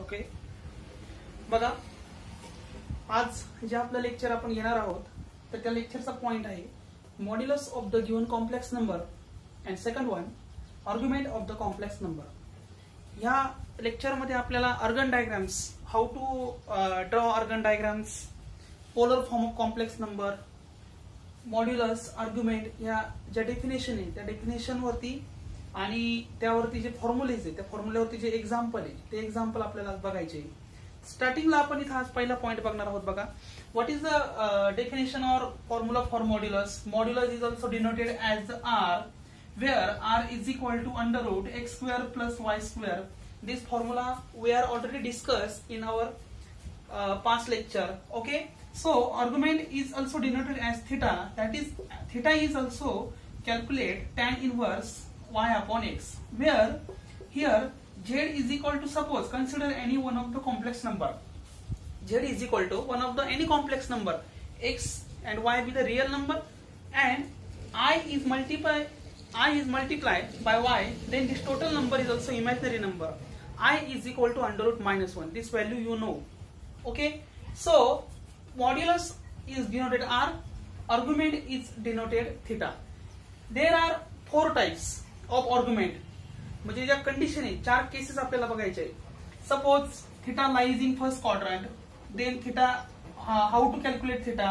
Okay, बघा आज जे आपलं लेक्चर आपण घेणार आहोत तर त्या लेक्चरचा पॉइंट आहे modulus of the given complex number and second one argument of the complex number. ह्या लेक्चरमध्ये आपल्याला Argand diagrams, how to draw Argand diagrams, polar form of complex number, modulus, argument या ज्या डेफिनेशन आहे त्या डेफिनेशन वरती आणि त्यावरती जे फॉर्म्युलेज आहे त्या फॉर्म्युल्यावरती जे एक्झाम्पल आहे ते एक्झाम्पल आपल्याला बघायचे. स्टार्टिंगला आपण इथं आज पहिला पॉइंट बघणार आहोत. बघा, what is the definition or formula for modulus. Modulus is also denoted as r, where r is equal to under root x square plus y square. This formula we are already discussed in our past lecture. Okay, so argument is also denoted as theta. That is, theta is also calculate tan inverse y upon x, where here z is equal to, suppose consider any one of the complex number. Z is equal to one of the any complex number, x and y be the real number, and I is multiplied by y, then this total number is also imaginary number. I is equal to under root minus 1. This value you know. Okay, so modulus is denoted r, argument is denoted theta. There are 4 types of argument. म्हणजे ज्या condition आहे 4 cases आपल्याला बघायचे आहे. Suppose theta lies in first quadrant, then theta, how to calculate theta.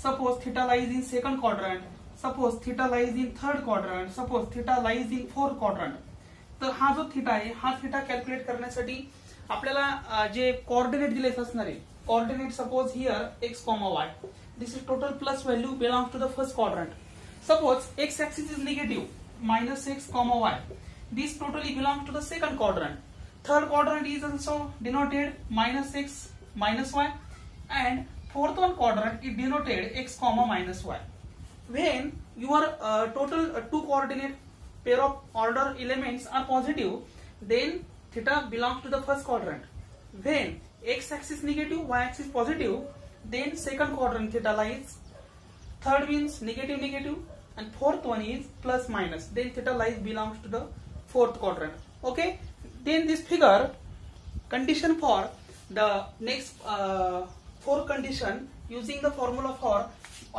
Suppose theta lies in second quadrant, suppose theta lies in third quadrant, suppose theta lies in fourth quadrant. तर हा जो theta आहे हा theta calculate करण्यासाठी आपल्याला जे coordinate दिले असणार आहे, coordinate suppose here x comma y, this is total plus value belongs to the first quadrant. Suppose x axis is negative minus x comma y, this totally belongs to the second quadrant. Third quadrant is also denoted minus x minus y, and fourth one quadrant is denoted x comma minus y. When your total 2 coordinate pair of order elements are positive, then theta belongs to the first quadrant. When x axis negative, y axis positive, then second quadrant theta lies. Third means negative negative, and fourth one is plus minus, then theta lies belongs to the fourth quadrant. Okay, then this figure condition for the next 4 condition using the formula for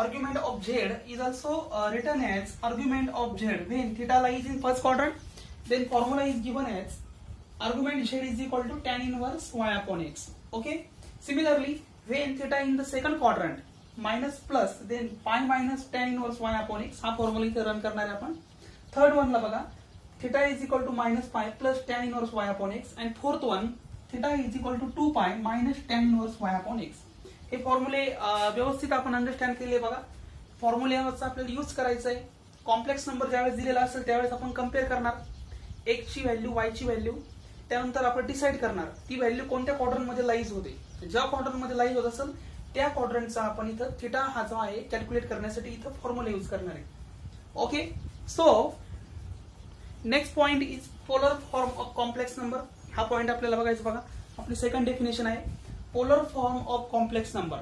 argument of z is also written as argument of z. When theta lies in first quadrant, then formula is given as argument z is equal to tan inverse y upon x. Okay, similarly when theta in the second quadrant, minus plus, then pi minus tan inverse y upon x, हा formula इथे run करणार आहे आपण. Third one ला बघा, theta is equal to minus pi plus tan inverse y upon x, and fourth one theta is equal to 2 pi minus tan inverse y upon x. हे फॉर्म्युले व्यवस्थित आपण अंडरस्टँड केले. बघा, फॉर्म्युल्याचा आपल्याला यूज करायचा आहे. कॉम्प्लेक्स नंबर ज्यावेळेस दिलेला असेल त्यावेळेस आपण कम्पेअर करणार x ची व्हॅल्यू, y ची व्हॅल्यू, त्यानंतर आपण डिसाइड करणार ती व्हॅल्यू कोणत्या क्वाड्रंट मध्ये लाईज होते. ज्या क्वाड्रंट मध्ये लाईज होत असेल त्या क्वाड्रंटचा आपण इथं थीटा हा जो आहे कॅल्क्युलेट करण्यासाठी इथं फॉर्म्युला यूज करणार आहे. Okay, so next point is polar form of complex number. हा पॉइंट आपल्याला बघायचा. बघा, आपली सेकंड डेफिनेशन आहे polar form of complex number.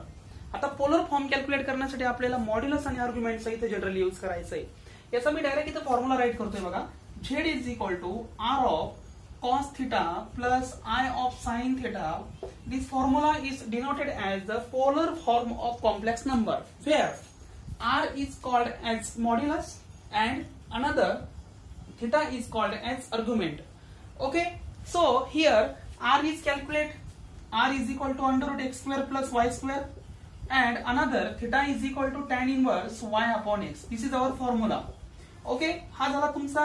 आता पोलर फॉर्म कॅल्क्युलेट करण्यासाठी आपल्याला मॉड्युलस आणि आर्ग्युमेंटचा इथे जनरली यूज करायचा आहे. याचा मी डायरेक्ट इथे फॉर्म्युला राईट करतोय. बघा, z is equal to r of cos theta plus i of sine theta. This formula is denoted as the polar form of complex number, where r is called as modulus and another theta is called as argument. Okay, so here r is calculate, r is equal to under root x square plus y square, and another theta is equal to tan inverse y upon x. This is our formula. Okay, हा झाला तुमचा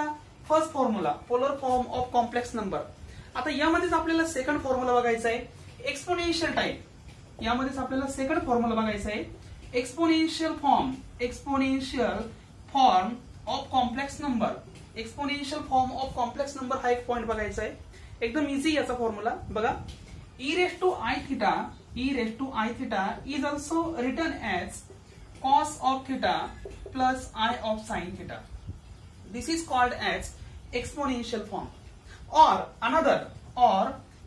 first formula, polar form of complex number. आता यामध्येच आपल्याला second formula बघायचा आहे, exponential type. यामध्येच आपल्याला second formula बघायचा आहे, exponential form of complex number. Exponential form of complex number हा एक पॉइंट बघायचा आहे. एकदम इझी याचा फॉर्म्युला. बघा, e raised to i theta is also written as cos of theta plus I of sin theta. This is called as exponential form. Or another, or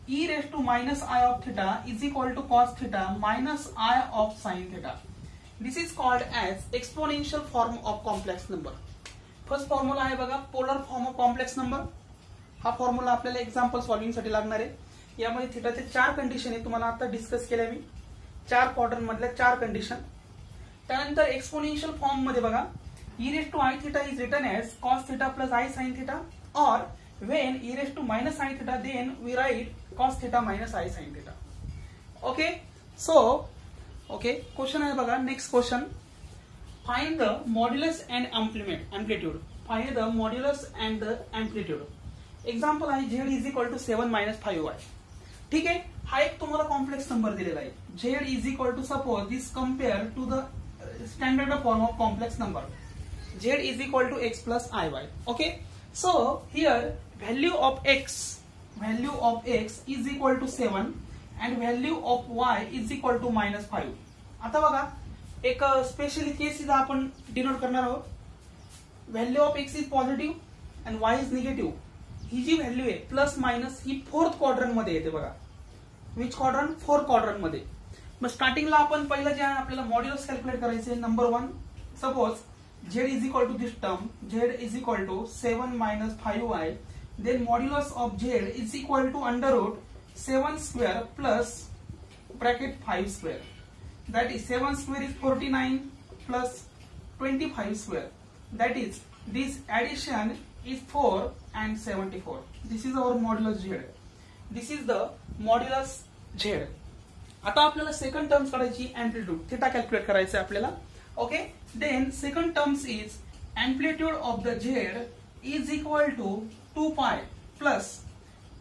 e raised to minus I of theta is equal to cos theta minus I of sin theta. This is called as exponential form of complex number. First formula आहे बघा, polar form of complex number. हा formula आपल्याला example solving साठी लागणार आहे. यामध्ये थिटाचे 4 condition आहे, तुम्हाला आता डिस्कस केल्या मी 4 क्वाड्रंट मधल्या 4 कंडिशन. त्यानंतर एक्सपोनेन्शियल फॉर्म मध्ये बघा e raised to I theta is written as cos theta plus I sin theta, or when e raised to minus I theta then we write cos theta minus I sin theta. Okay, so question आहे बघा. Next question, find the modulus and amplitude. Find the modulus and the amplitude. Example आहे z is equal to 7 minus 5y. ठीक आहे, हा एक तुम्हाला complex number दिलेला आहे. z is equal to suppose this compare to the standard form of complex number z is equal to x plus iy. Okay, so here value of x is equal to 7 and value of y is equal to minus 5. आता बघा एक specially केस इथं आपण denote करणार आहोत. Value of x is positive आणि y is negative. ही जी व्हॅल्यू आहे प्लस मायनस ही 4th क्वाड्रंट मध्ये येते बघा. Which quadrant? 4th क्वाड्रंट मध्ये. मग स्टार्टिंगला आपण पहिलं जे आहे आपल्याला मॉड्युलस कॅल्क्युलेट करायचे. Number 1, suppose z is equal to this term, z is equal to 7 minus 5y, then modulus of z is equal to under root 7 square plus bracket 5 square. That is 7 square is 49 plus 25 square. That is this addition is 4 and 74. This is our modulus z. This is the modulus z. आता आपल्याला second terms काढायची, amplitude theta calculate करायचं आहे आपल्याला. Okay, then second terms is amplitude of the z is equal to 2 pi plus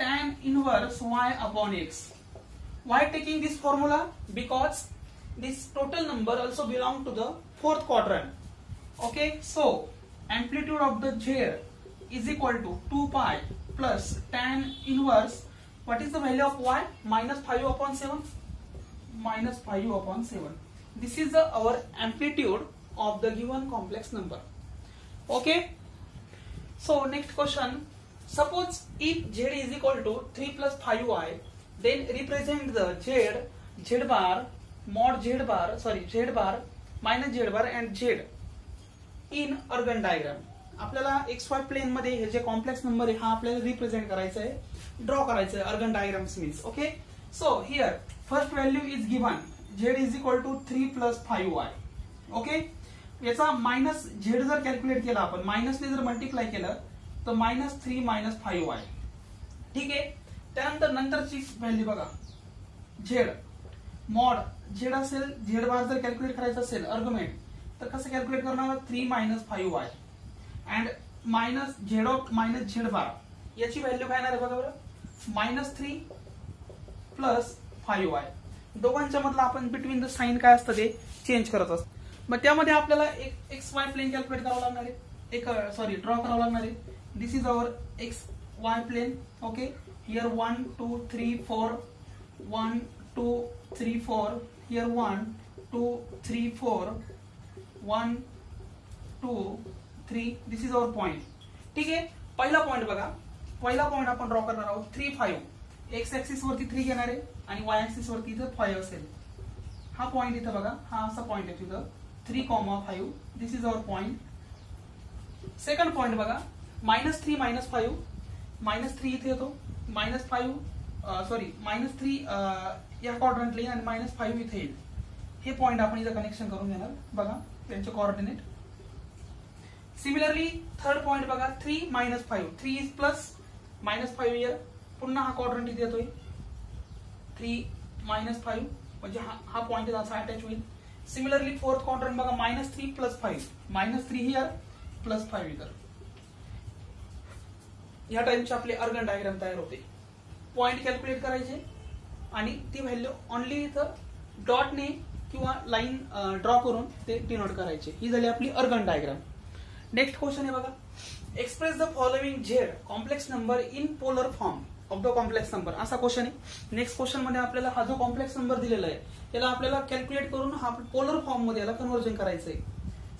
tan inverse y upon x. Why taking this formula? Because this total number also belong to the 4th quadrant. Okay, so amplitude of the z is equal to 2 pi plus tan inverse, what is the value of y? Minus 5 upon 7. Minus 5 upon 7. This is our amplitude of the given complex number. Okay, so next question, suppose if z is equal to 3 plus 5y, then represent the z bar mod z bar minus z bar and z in Argand diagram. आपल्याला XY plain मध्ये हे जे complex number आहे हा आपल्याला represent करायचा आहे, draw करायचा आहे. Organ diagrams means. Okay, so here first value is given z is equal to 3 plus 5y. Okay, याचा मायनस z जर कॅल्क्युलेट केला आपण, मायनसने जर मल्टिप्लाय केलं तर मायनस 3 मायनस 5y. ठीक आहे, त्यानंतर नंतरची व्हॅल्यू बघा z मॉड z असेल, z बार जर कॅल्क्युलेट करायचं असेल अर्ग्युमेंट तर कसं कॅल्क्युलेट करणार? 3 minus 5y and minus z of minus z बार. याची व्हॅल्यू काय येणार आहे बघा बरं, मायनस 3 प्लस 5y. दोघांच्या मधला आपण बिटवीन द साइन काय असतं ते चेंज करत असतो. मग त्यामध्ये आपल्याला एक एक्स वाय प्लेन कॅल्क्युलेट करावं लागणार आहे, ड्रॉ करावं लागणार आहे. This is our x y plane. Okay, here 1 2 3 4 1 2 3 4, here 1 2 3 4 1 2 3. This is our point. ठीक आहे, पहिला पॉइंट बघा, पहिला पॉइंट आपण ड्रॉ करणार आहोत 3 5. एक्स ऍक्सिस वरती 3 घेणार आहे आणि वाय ऍक्सिस वरती इथं 5 असेल. हा पॉइंट इथं बघा, हा असा पॉइंट आहे तिथं 3,5. This is our point. Second point बघा, मायनस 3 मायनस 5, मायनस 3 इथे येतो, मायनस 3 या क्वाड्रंटला येईल आणि मायनस 5 इथे येईल. हे पॉइंट आपण इथं कनेक्शन करून घेणार बघा, त्यांचे कोऑर्डिनेट. सिमिलरली थर्ड पॉइंट बघा, 3 minus 5, 3 is plus minus 5 year. पुन्हा हा क्वाड्रंट इथे येतोय 3 मायनस 5, म्हणजे हा पॉइंट असा अटॅच होईल. सिमिलरली फोर्थ क्वाड्रंट बघा, minus 3 plus 5, minus 3 here plus 5 इतर. या टाइपचे आपले अर्गन डायग्राम तयार होते. पॉइंट कॅल्क्युलेट करायचे आणि ती व्हॅल्यू ओनली इथं डॉटने किंवा लाईन ड्रॉ करून ते डिनोट करायचे. ही झाली आपली अर्गन डायग्राम. नेक्स्ट क्वेश्चन आहे बघा, express the following z complex number in polar form of the complex number. असा क्वेश्चन आहे. नेक्स्ट क्वेश्चन मध्ये आपल्याला हा जो कॉम्प्लेक्स नंबर दिलेला आहे त्याला आपल्याला कॅल्क्युलेट करून हा पोलर फॉर्म मध्ये याला कन्व्हर्जन करायचं आहे.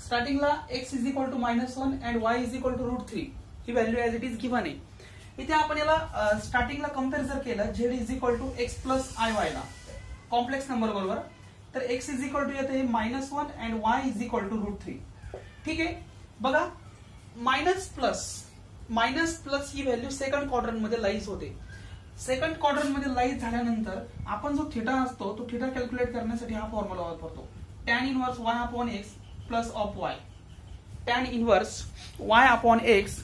स्टार्टिंगला x is equal to -1 and y is equal to √3 ही value as it is given आहे. इथे आपण याला स्टार्टिंगला कम्पेअर जर केलं z is equal to x plus iy ला कॉम्प्लेक्स नंबर बरोबर, तर x इज इक्वल टू येते -1 and y is equal to √3. ठीक आहे, बघा मायनस प्लस ही व्हॅल्यू सेकंड क्वाड्रंट मध्ये लाईज होते. सेकंड क्वाड्रंट मध्ये लाईट झाल्यानंतर आपण जो थिटा असतो तो थिटा कॅल्क्युलेट करण्यासाठी हा फॉर्म्युला वापरतो. tan inverse y upon x plus of y. tan inverse y upon x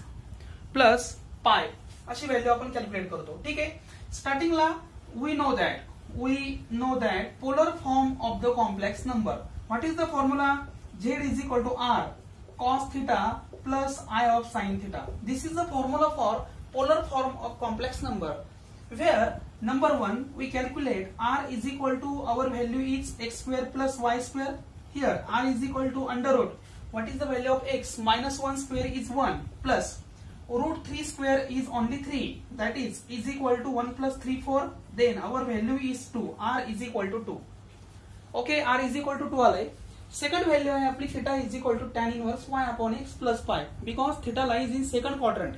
plus pi अशी व्हॅल्यू आपण कॅल्क्युलेट करतो. ठीक आहे. स्टार्टिंगला we know that polar form of the complex number. What is the formula? z is equal to r cos theta plus I of sin theta. This is the formula for polar form of complex number, where number 1 we calculate r is equal to, our value is x square plus y square. Here r is equal to under root. What is the value of x? Minus 1 square is 1 plus root 3 square is only 3. That is equal to 1 plus 3 4. Then our value is 2. r is equal to 2. Okay, r is equal to 2 आले. Second value आहे आपली theta is equal to tan inverse y upon x plus pi, because theta lies in second quadrant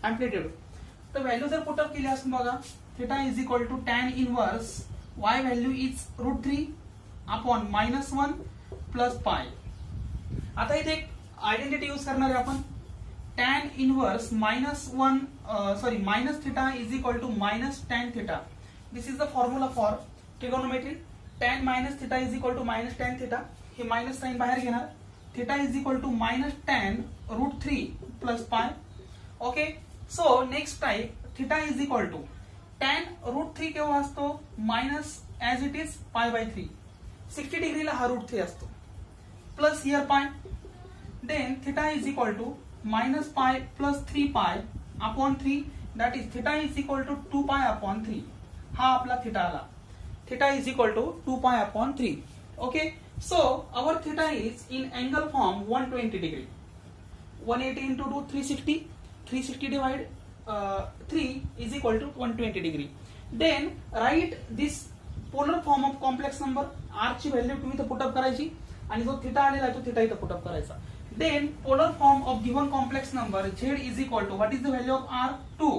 amplitude. तर value जर put up केली असून बघा, theta is equal to tan inverse y value is root 3 upon minus 1 plus pi. आता इथे एक identity use करणार आहे आपण. tan inverse minus theta is equal to minus tan theta. This is the formula for trigonometry. tan minus theta is equal to minus tan theta. हे minus sign बाहेर घेणार. Theta is equal to minus tan root 3 plus pi. Okay, so next type theta is equal to tan root 3 केव्हा असतो? Minus as it is pi by 3. 60 डिग्रीला हा root 3 असतो plus here pi. Then theta is equal to minus pi plus 3 pi upon 3. That is theta is equal to 2 pi upon 3. हा आपला theta आला. Theta is equal to 2 pi upon 3. Okay, so our theta is in angle form 120 degree. 180 into 2 360. 360 divide 3 is equal to 120 degree. Then write this polar form of complex number. r ची value तुम्ही इथे put up करायची आणि जो theta आलेला आहे तो theta इथे पुटअप करायचा. Then polar form of given complex number z is equal to, what is the value of r? 2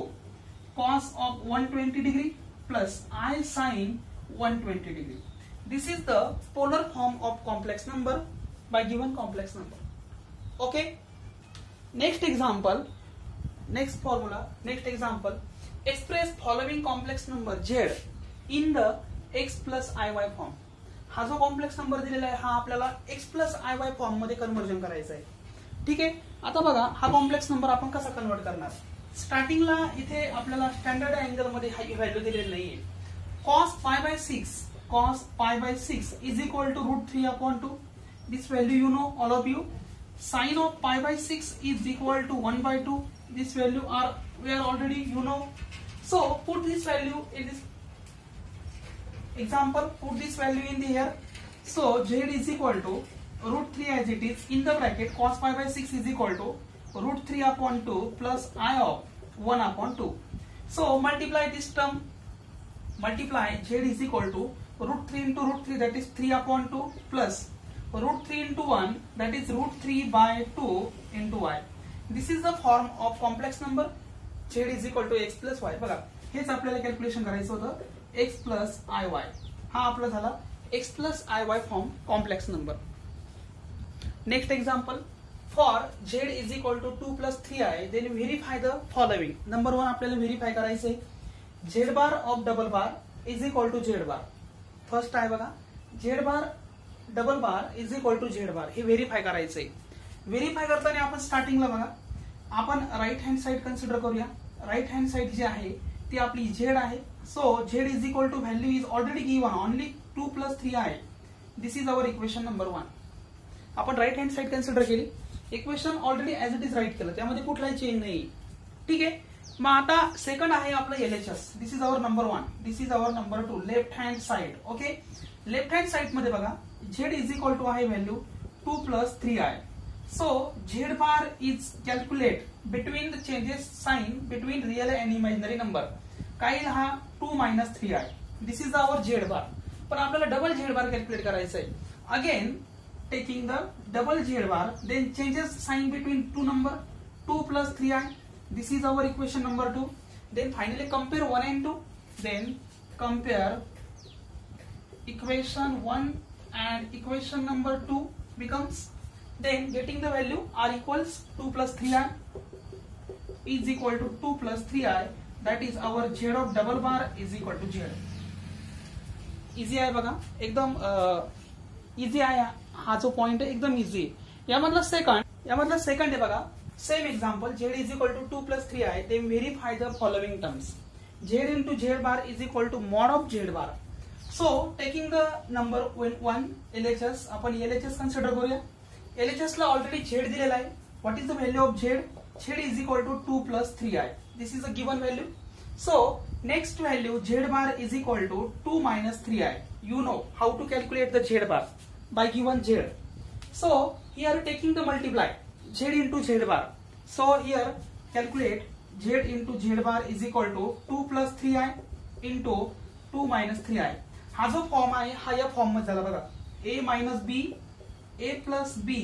cos of 120 degree plus I sin 120 degree. This is the polar form of complex number by given complex number. Okay. Next example, next formula, next example. Express following complex number z in the x plus iy form. हा जो complex number दिलेला आहे हा आपल्याला x plus iy form मध्ये conversion करायचा आहे. ठीक आहे. आता बघा हा कॉम्प्लेक्स नंबर आपण कसा कन्वर्ट करणार. स्टार्टिंगला इथे आपल्याला स्टँडर्ड अँगल मध्ये हा व्हॅल्यू दिलेली नाहीये. cos pi by 6 is equal to root 3 upon 2. This value you know, all of you. Sin of pi by 6 is equal to 1 by 2. This value we are already you know. So put this value in this example. Put this value in the here. So z is equal to root 3 as it is in the bracket. Cos pi by 6 is equal to root 3 upon 2 plus I of 1 upon 2. So multiply this term. Multiply z is equal to root 3 into root 3, that is 3 upon 2 plus root 3 into 1, that is root 3 by 2 into y. This is the form of complex number. z is equal to x plus y. बघा हेच आपल्याला calculation करायचं होतं. x plus iy हा आपला झाला x plus iy form complex number. Next example. For z is equal to 2 plus 3i, then verify the following. Number 1 आपल्याला verify करायचंय. z bar of double bar is equal to z bar. First आहे बघा, z bar double bar is equal to z bar. हे verify करायचंय. Verify करताना आपण स्टार्टिंगला बघा आपण राईट हँड साइड कन्सिडर करूया. राईट हँड साइड जी आहे ती आपली z आहे. So z is equal to value is already given only 2 plus 3i. This is our equation number 1. आपण राईट हँड साइड कन्सिडर केली. Equation already as it is right केलं, त्यामध्ये कुठलाही चेंज नाही. ठीक आहे. मग आता सेकंड आहे आपलं LHS. This is our number 1. This is our number 2. Left hand side. Okay, left hand side मध्ये बघा z इज इक्वल टू आहे value 2 plus 3i. So z bar is calculate between the changes sign between real and imaginary number. काय हा 2 minus 3i. This is our z bar. पण आपल्याला double z bar calculate करायचं आहे. Again taking the double z bar, then changes sign between two number 2 plus 3i. This is our equation number 2. Then finally compare 1 and 2. Then compare equation 1 and equation number 2 becomes. Then getting the value r equals 2 plus 3i is equal to 2 plus 3i. That is our z of double bar is equal to z. Easy आहे बघा, एकदम easy आहे. हा जो point आहे एकदम easy आहे. यामधला सेकंड आहे बघा. Same example, z is equal to 2 + 3 आहे. They verify the following terms. Z into z bar is equal to mod of z bar. So taking the number 1 LHS, आपण LHS कन्सिडर करूया. LHS ला already z दिलेला आहे. What is the value of z? Z is equal to 2 + 3 आहे. This is a given value. So next value z bar is equal to 2 - 3i. You know how to calculate the z bar by given z. So here taking the multiply z into z bar. So here calculate z into z bar is equal to 2 + 3i into 2 - 3i. हा जो form आहे हा या form मध्ये झाला बघा. a - b a + b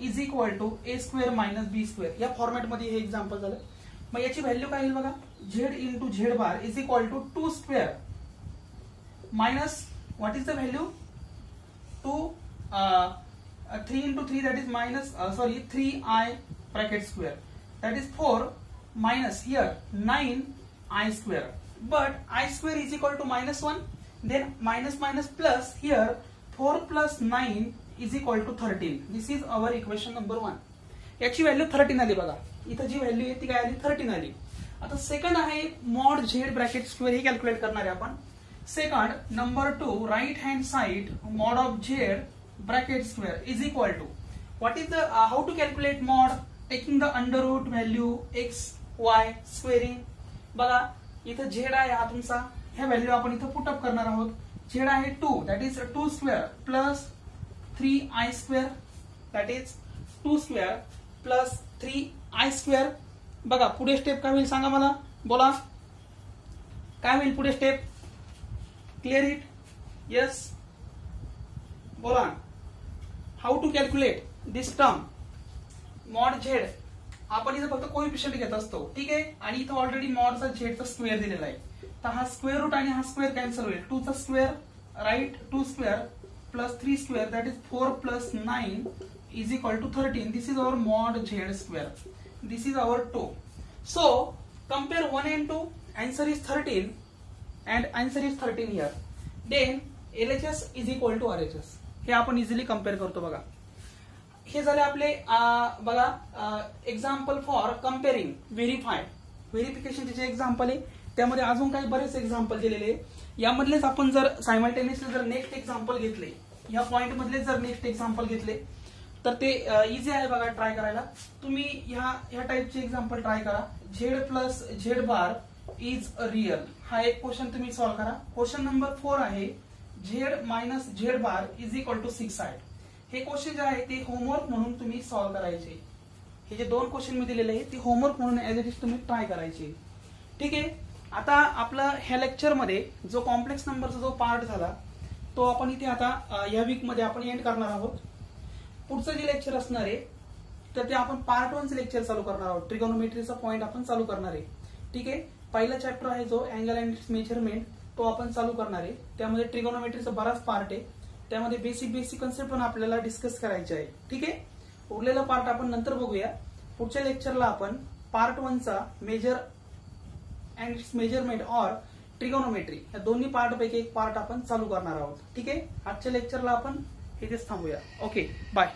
is equal to a² - b². या format मध्ये हे एक्झाम्पल झालं. मग याची व्हॅल्यू काय येईल बघा. z into z bar is equal to 2² minus what is the value? 3 into 3, that is minus 3i bracket square, that is 4 minus here 9i square, but I square is equal to -1, then minus plus here 4 + 9 is equal to 13. This is our equation number 1. याची value 13 आली बघा. इथं जी value आहे ती काय आली? 13 आली. आता सेकंड आहे मॉड झेड ब्रॅकेट स्क्वेअर, हे कॅल्क्युलेट करणार आहे आपण. Second number 2 right hand side mod of z bracket square is equal to what is the how to calculate mod taking the under root value x y squaring. बघा इथं Z आहे हा तुमचा, ह्या व्हॅल्यू आपण इथं पुटअप करणार आहोत. झेड आहे 2, that is 2² plus 3i² that is 2² plus 3i². बघा पुढे स्टेप काय होईल सांगा मला, बोला काय होईल पुढे स्टेप? Clear it? यस, बोला. How to calculate this term mod z? आपण इथं फक्त कोएफिशियंट घेत असतो, ठीक आहे. आणि इथं ऑलरेडी मॉडचा झेडचा स्क्वेअर दिलेला आहे. तर हा स्क्वेअर रूट आणि हा स्क्वेअर कॅन्सल होईल. 2 चा square right 2² plus 3² that is 4 + 9 is equal to 13. This is our mod z square. This is our 2. So compare 1 and 2. Answer is 13 and answer is 13 here. Then LHS is equal to RHS. हे आपण easily compare करतो बघा. हे झाले आपले बघा example for comparing व्हेरिफिकेशनचे जे example आहे त्यामध्ये अजून काही बरेच एक्झाम्पल दिलेले आहे. यामधलेच आपण जर सायमल्टेनियसली जर नेक्स्ट एक्झाम्पल घेतले, या पॉइंट मधले जर नेक्स्ट एक्झाम्पल घेतले तर ते इझी आहे बघा ट्राय करायला. तुम्ही ह्या टाइपचे एक्झाम्पल ट्राय करा. Z plus Z bar is real, हा एक क्वेश्चन तुम्ही सॉल्व्ह करा. क्वेश्चन नंबर 4 आहे z minus z bar is equal to 6 आहे. हे क्वेश्चन जे आहे ते होमवर्क म्हणून तुम्ही सॉल्व्ह करायचे. हे जे 2 क्वेश्चन मी दिलेले आहे ते होमवर्क म्हणून ऍज इट इज तुम्ही ट्राय करायचे, ठीक आहे. आता आपला ह्या लेक्चर मध्ये जो कॉम्प्लेक्स नंबरचा जो पार्ट झाला तो आपण इथे आता या वीक मध्ये आपण एंड करणार आहोत. पुढचं जे लेक्चर असणार आहे तर ते आपण पार्ट 1 चे लेक्चर चालू करणार आहोत. ट्रिगोनोमेट्रीचा पॉइंट आपण चालू करणार आहे, ठीक आहे. पहिला चॅप्टर आहे जो अँगल अँड इट्स मेजरमेंट, तो आपण चालू करणार आहे. त्यामध्ये ट्रिगोनोमेट्रीचा बराच पार्ट आहे, त्यामध्ये बेसिक कन्सेप्ट पण आपल्याला डिस्कस करायचे आहे, ठीक आहे. उरलेला पार्ट आपण नंतर बघूया. पुढच्या लेक्चरला आपण पार्ट 1 चा मेजर अँड इट्स मेजरमेंट और ट्रिगोनोमेट्री या दोन्ही पार्ट पैकी एक पार्ट आपण चालू करणार आहोत, ठीक आहे. आजच्या लेक्चरला आपण इथेच थांबूया. Okay, bye.